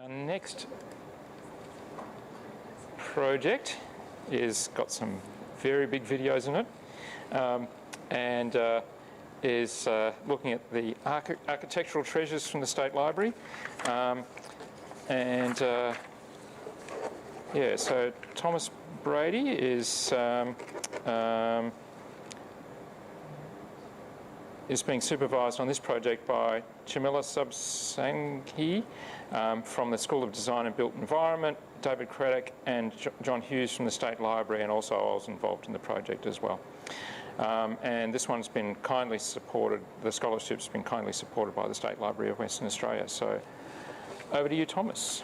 Our next project is got some very big videos in it, and is looking at the architectural treasures from the State Library, yeah, so Thomas Brady is being supervised on this project by Chamila Subasinghe from the School of Design and Built Environment, David Craddock and John Hughes from the State Library, and also I was involved in the project as well. And this one's been kindly supported, the scholarship's been kindly supported by the State Library of Western Australia. So over to you, Thomas.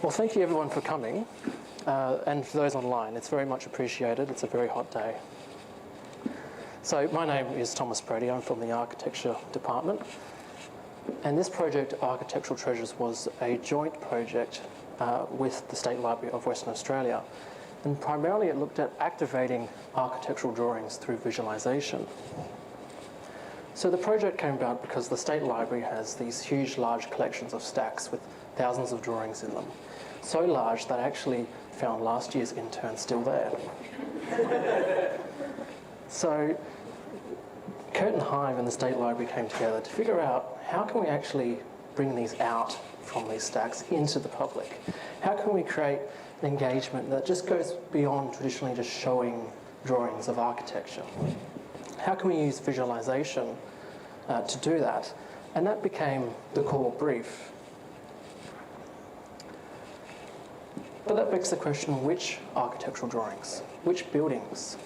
Well, thank you everyone for coming, and for those online, it's very much appreciated. It's a very hot day. So my name is Thomas Brady. I'm from the Architecture Department, and this project, Architectural Treasures, was a joint project with the State Library of Western Australia, and primarily it looked at activating architectural drawings through visualisation. So the project came about because the State Library has these huge, large collections of stacks with thousands of drawings in them. So large that I actually found last year's intern still there. So Curtin, HIVE and the State Library came together to figure out how can we actually bring these out from these stacks into the public? How can we create an engagement that just goes beyond traditionally just showing drawings of architecture? How can we use visualisation to do that? And that became the core brief. But that begs the question, which architectural drawings? Which buildings?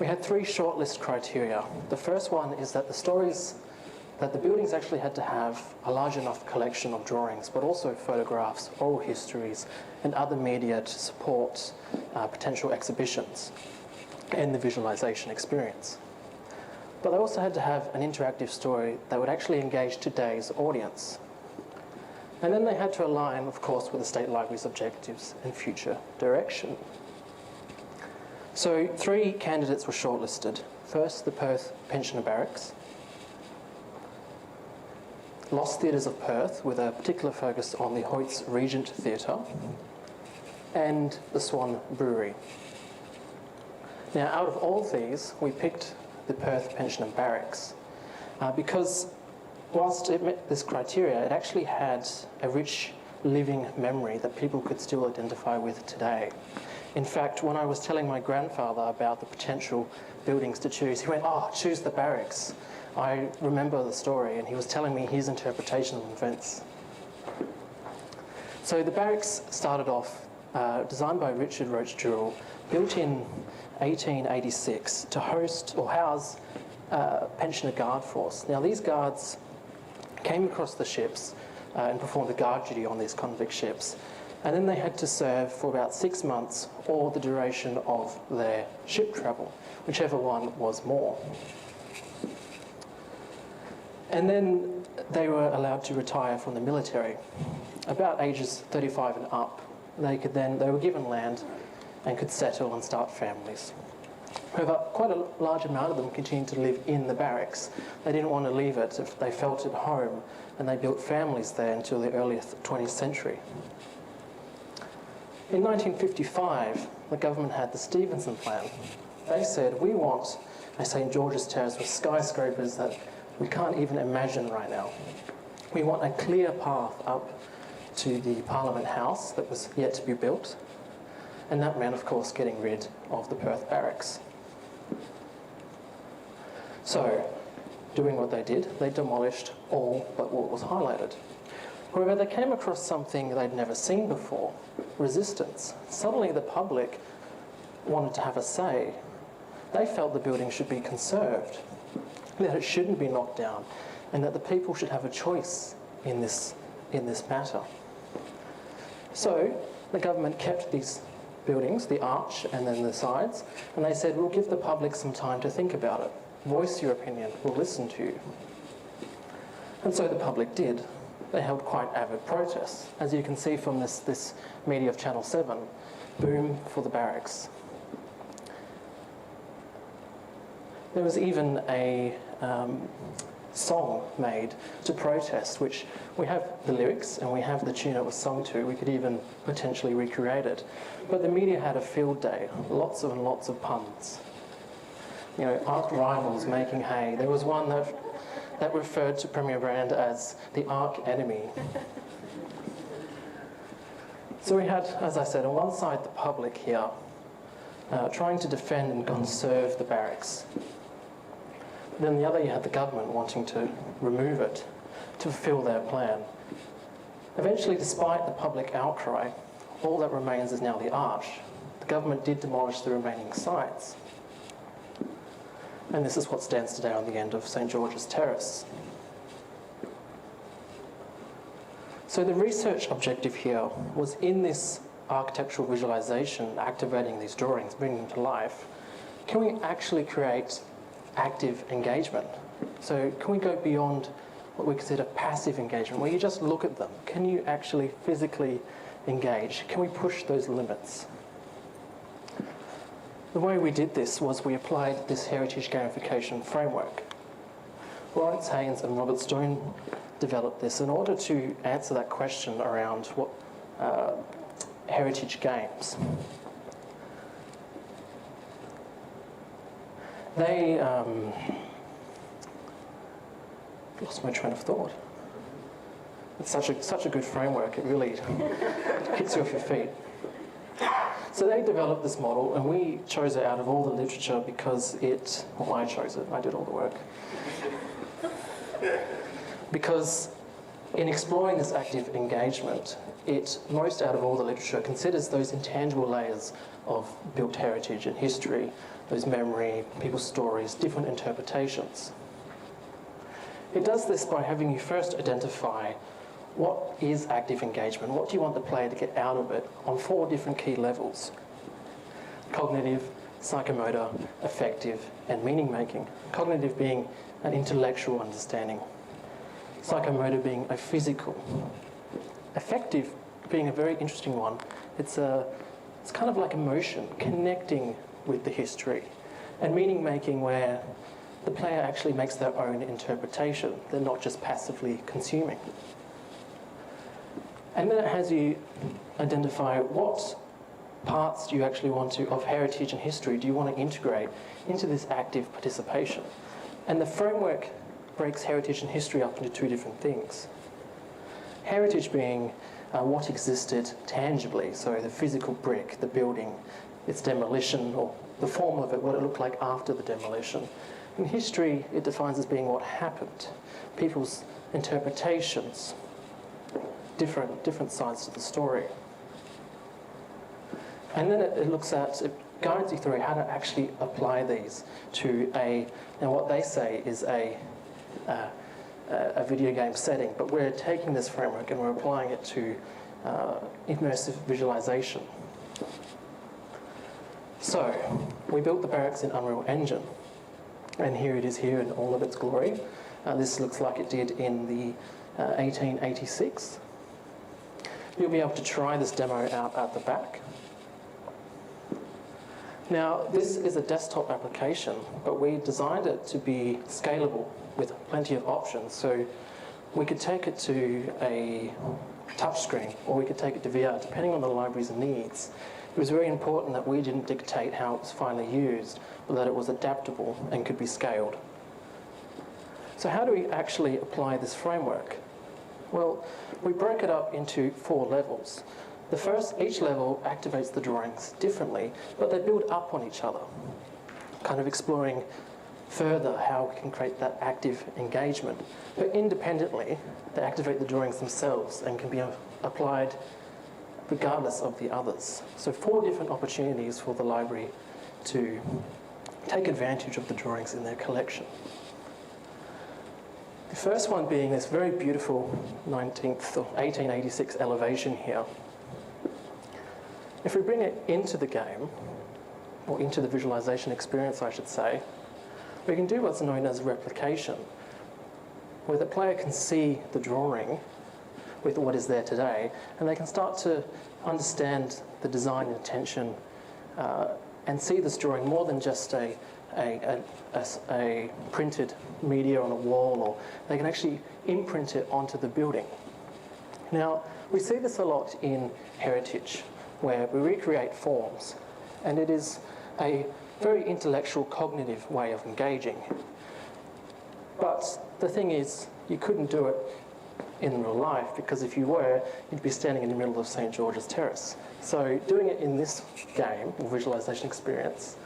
We had three shortlist criteria. The first one is that the buildings actually had to have a large enough collection of drawings, but also photographs, oral histories, and other media to support potential exhibitions and the visualisation experience. But they also had to have an interactive story that would actually engage today's audience. And then they had to align, of course, with the State Library's objectives and future direction. So three candidates were shortlisted. First, the Perth Pensioner Barracks, Lost Theatres of Perth, with a particular focus on the Hoyt's Regent Theatre, and the Swan Brewery. Now, out of all these, we picked the Perth Pensioner Barracks because whilst it met this criteria, it actually had a rich living memory that people could still identify with today. In fact, when I was telling my grandfather about the potential buildings to choose, he went, "Oh, choose the barracks." I remember the story, and he was telling me his interpretation of events. So the barracks started off, designed by Richard Roach Jewell, built in 1886 to host or house pensioner guard force. Now, these guards came across the ships and performed a guard duty on these convict ships. And then they had to serve for about 6 months or the duration of their ship travel, whichever one was more. And then they were allowed to retire from the military. About ages 35 and up, they were given land and could settle and start families. However, quite a large amount of them continued to live in the barracks. They didn't want to leave it if they felt at home, and they built families there until the early 20th century. In 1955, the government had the Stevenson Plan. They said, we want a St George's Terrace with skyscrapers that we can't even imagine right now. We want a clear path up to the Parliament House that was yet to be built. And that meant, of course, getting rid of the Perth Barracks. So, doing what they did, they demolished all but what was highlighted. However, they came across something they'd never seen before, resistance. Suddenly the public wanted to have a say. They felt the building should be conserved, that it shouldn't be knocked down, and that the people should have a choice in this matter. So the government kept these buildings, the arch and then the sides, and they said, we'll give the public some time to think about it. Voice your opinion, we'll listen to you. And so the public did. They held quite avid protests. As you can see from this media of Channel 7, boom for the barracks. There was even a song made to protest, which we have the lyrics and we have the tune it was sung to. We could even potentially recreate it. But the media had a field day, lots and lots of puns. You know, arch rivals making hay. There was one that referred to Premier Brand as the arch enemy. So we had, as I said, on one side the public here, trying to defend and conserve the barracks. Then the other, you had the government wanting to remove it to fulfil their plan. Eventually, despite the public outcry, all that remains is now the arch. The government did demolish the remaining sites. And this is what stands today on the end of St. George's Terrace. So the research objective here was, in this architectural visualization, activating these drawings, bringing them to life, can we actually create active engagement? So can we go beyond what we consider passive engagement, where you just look at them? Can you actually physically engage? Can we push those limits? The way we did this was we applied this heritage gamification framework. Lawrence Haynes and Robert Stone developed this in order to answer that question around what heritage games. They lost my train of thought. It's such a good framework. It really hits you off your feet. So they developed this model, and we chose it out of all the literature because I chose it. I did all the work. Because in exploring this active engagement, most out of all the literature considers those intangible layers of built heritage and history, those memory, people's stories, different interpretations. It does this by having you first identify what is active engagement, what do you want the player to get out of it on 4 different key levels: cognitive, psychomotor, affective, and meaning-making. Cognitive being an intellectual understanding, psychomotor being a physical, affective being a very interesting one. It's kind of like emotion, connecting with the history, and meaning-making where the player actually makes their own interpretation. They're not just passively consuming. And then it has you identify what parts do you actually want to, of heritage and history, do you want to integrate into this active participation? And the framework breaks heritage and history up into 2 different things. Heritage being what existed tangibly, so the physical brick, the building, its demolition, or the form of it, what it looked like after the demolition. In history, it defines as being what happened, people's interpretations, different sides to the story. And then it guides you through how to actually apply these to what they say is a video game setting, but we're taking this framework and we're applying it to immersive visualization. So, we built the barracks in Unreal Engine, and here it is here in all of its glory. This looks like it did in the 1886. You'll be able to try this demo out at the back. Now, this is a desktop application, but we designed it to be scalable with plenty of options. So we could take it to a touchscreen, or we could take it to VR, depending on the library's needs. It was very important that we didn't dictate how it was finally used, but that it was adaptable and could be scaled. So how do we actually apply this framework? Well, we broke it up into 4 levels. Each level activates the drawings differently, but they build up on each other, kind of exploring further how we can create that active engagement. But independently, they activate the drawings themselves and can be applied regardless of the others. So 4 different opportunities for the library to take advantage of the drawings in their collection. The first one being this very beautiful 1886 elevation here. If we bring it into the game, or into the visualization experience, I should say, we can do what's known as replication, where the player can see the drawing with what is there today, and they can start to understand the design intention and see this drawing more than just a a printed media on a wall, or they can actually imprint it onto the building. Now, we see this a lot in heritage, where we recreate forms, and it is a very intellectual, cognitive way of engaging. But the thing is, you couldn't do it in real life, because if you were, you'd be standing in the middle of St. George's Terrace. So doing it in this game, or visualisation experience,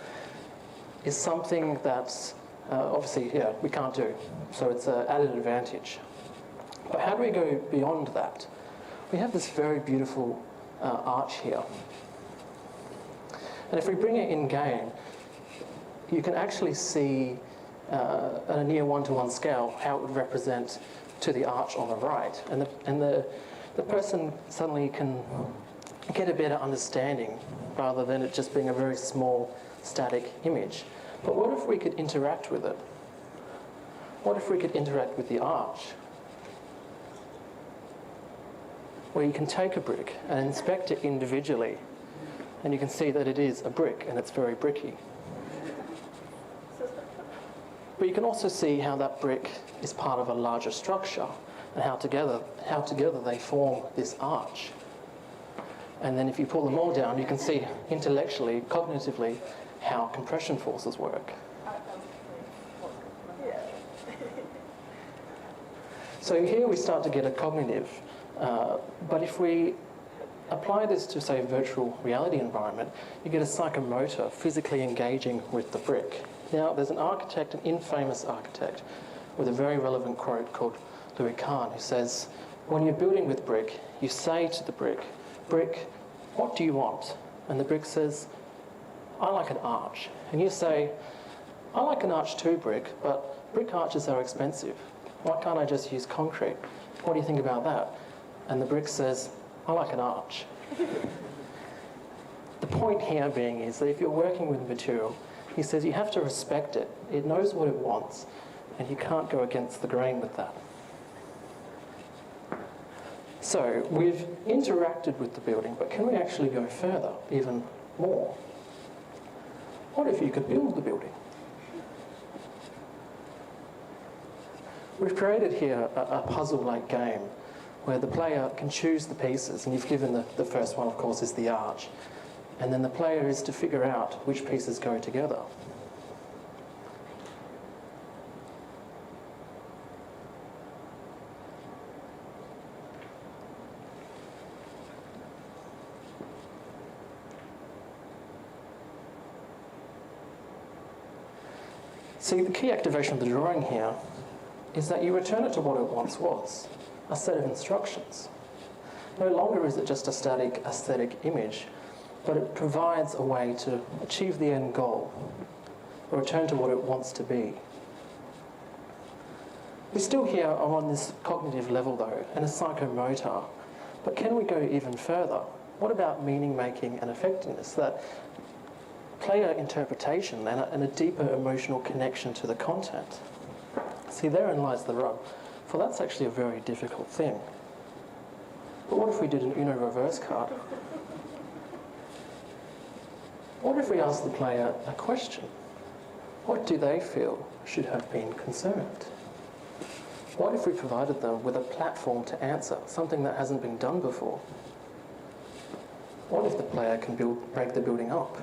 is something that obviously, we can't do. So it's an added advantage. But how do we go beyond that? We have this very beautiful arch here. And if we bring it in game, you can actually see at a near one-to-one scale how it would represent to the arch on the right. And the person suddenly can get a better understanding rather than it just being a very small static image. But what if we could interact with it? What if we could interact with the arch? Where you can take a brick and inspect it individually, and you can see that it is a brick and it's very bricky. But you can also see how that brick is part of a larger structure, and how together they form this arch. And then if you pull them all down, you can see intellectually, cognitively, how compression forces work. So here we start to get a cognitive, but if we apply this to, say, a virtual reality environment, you get a psychomotor, physically engaging with the brick. Now, there's an architect, an infamous architect, with a very relevant quote called Louis Kahn, who says, when you're building with brick, you say to the brick, "Brick, what do you want?" And the brick says, "I like an arch." And you say, "I like an arch too, brick, but brick arches are expensive. Why can't I just use concrete? What do you think about that?" And the brick says, "I like an arch." The point here being is that if you're working with material, he says you have to respect it. It knows what it wants, and you can't go against the grain with that. So we've interacted with the building, but can we actually go further, even more? What if you could build the building? We've created here a puzzle-like game where the player can choose the pieces, and you've given the first one, of course, is the arch. And then the player is to figure out which pieces go together. See, the key activation of the drawing here is that you return it to what it once was, a set of instructions. No longer is it just a static aesthetic image, but it provides a way to achieve the end goal, or return to what it wants to be. We still here are on this cognitive level though, and a psychomotor, but can we go even further? What about meaning making and effectiveness? That player interpretation and a deeper emotional connection to the content. See, therein lies the rub, for that's actually a very difficult thing. But what if we did an Uno reverse card? What if we asked the player a question? What do they feel should have been conserved? What if we provided them with a platform to answer, something that hasn't been done before? What if the player can break the building up?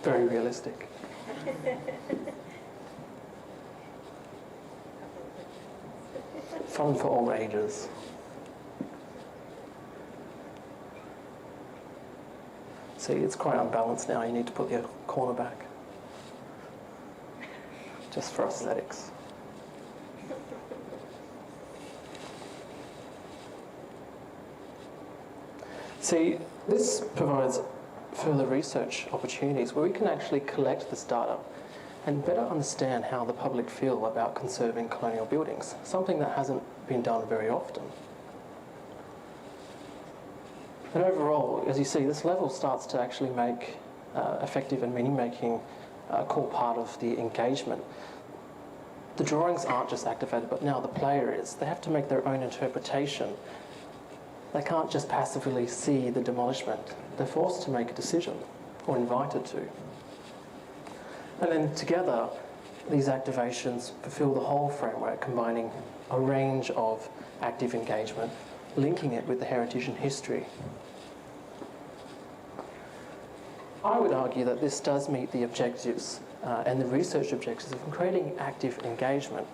Very realistic. Fun for all ages. See, it's quite unbalanced now. You need to put your corner back. Just for aesthetics. See, this provides further research opportunities where we can actually collect this data and better understand how the public feel about conserving colonial buildings, something that hasn't been done very often. And overall, as you see, this level starts to actually make effective and meaning-making core part of the engagement. The drawings aren't just activated, but now the player is. They have to make their own interpretation. They can't just passively see the demolishment. They're forced to make a decision, or invited to. And then together, these activations fulfill the whole framework, combining a range of active engagement, linking it with the heritage and history. I would argue that this does meet the objectives and the research objectives of creating active engagement,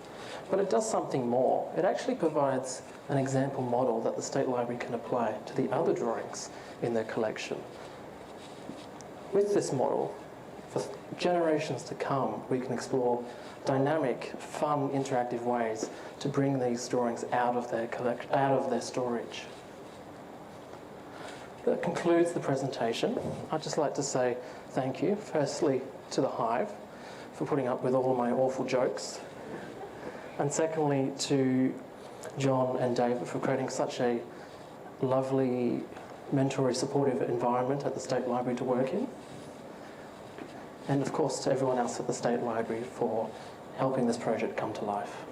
but it does something more. It actually provides an example model that the State Library can apply to the other drawings in their collection. With this model, for generations to come, we can explore dynamic, fun, interactive ways to bring these drawings out of their storage. That concludes the presentation. I'd just like to say thank you, firstly to the HIVE for putting up with all of my awful jokes, and secondly to John and David for creating such a lovely, mentory, supportive environment at the State Library to work in. And of course to everyone else at the State Library for helping this project come to life.